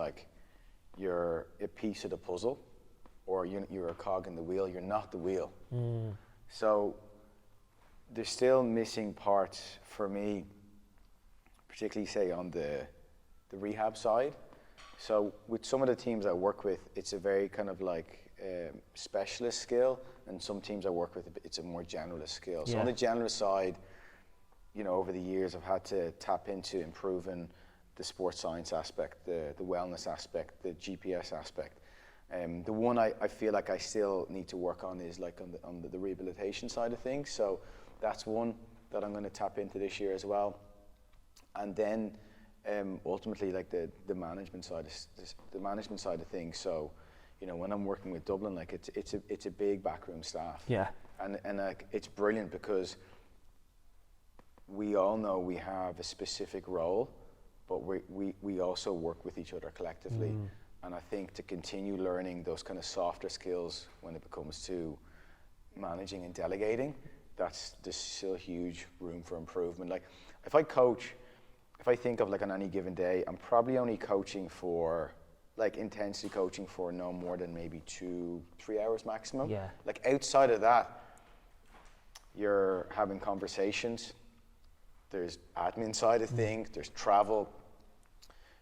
you're a piece of the puzzle, or you're a cog in the wheel. You're not the wheel. So there's still missing parts for me, particularly say on the rehab side. So with some of the teams I work with, it's a very kind of like specialist skill, and some teams I work with, it's a more generalist skill. So on the generalist side, you know, over the years, I've had to tap into improving the sports science aspect, the wellness aspect, the GPS aspect. The one I feel like I still need to work on is like on the rehabilitation side of things. So that's one that I'm going to tap into this year as well. And then ultimately, like the management side, the management side of things. So, you know, when I'm working with Dublin, like it's a big backroom staff. Yeah. And like it's brilliant because we all know we have a specific role, but we also work with each other collectively. And I think to continue learning those kind of softer skills when it comes to managing and delegating, there's still huge room for improvement. Like if I think of like on any given day, I'm probably only coaching for, like intensity coaching for no more than maybe 2-3 hours maximum. Yeah. Like outside of that, you're having conversations, there's admin side of things, there's travel.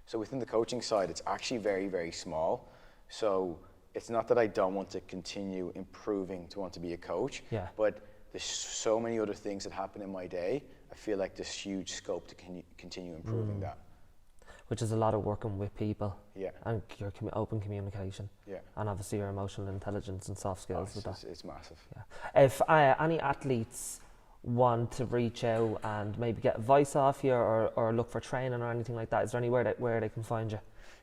So within the coaching side, it's actually very, very small. So it's not that I don't want to continue improving to want to be a coach, but there's so many other things that happen in my day. I feel like there's huge scope to continue improving that. Which is a lot of working with people. Yeah. And your open communication. Yeah. And obviously your emotional intelligence and soft skills with that. It's massive. Yeah. If any athletes want to reach out and maybe get advice off you or look for training or anything like that, is there anywhere where they can find you?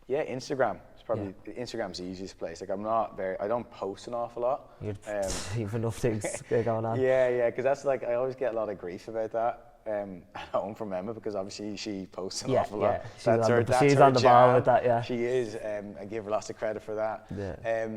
Yeah, Instagram. It's probably Instagram's the easiest place. Like I don't post an awful lot. You've enough things going on. Yeah, because that's like I always get a lot of grief about that at home from Emma, because obviously she posts an awful lot. She's on the ball with that. Yeah, she is. I give her lots of credit for that. Yeah.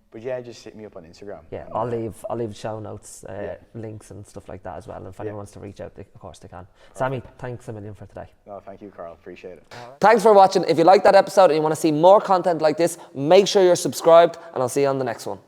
But yeah, just hit me up on Instagram. Yeah, I'll leave show notes, links and stuff like that as well. And if anyone wants to reach out, of course they can. Perfect. Sammy, thanks a million for today. No, thank you, Carl. Appreciate it. Thanks for watching. If you like that episode and you want to see more content like this, make sure you're subscribed, and I'll see you on the next one.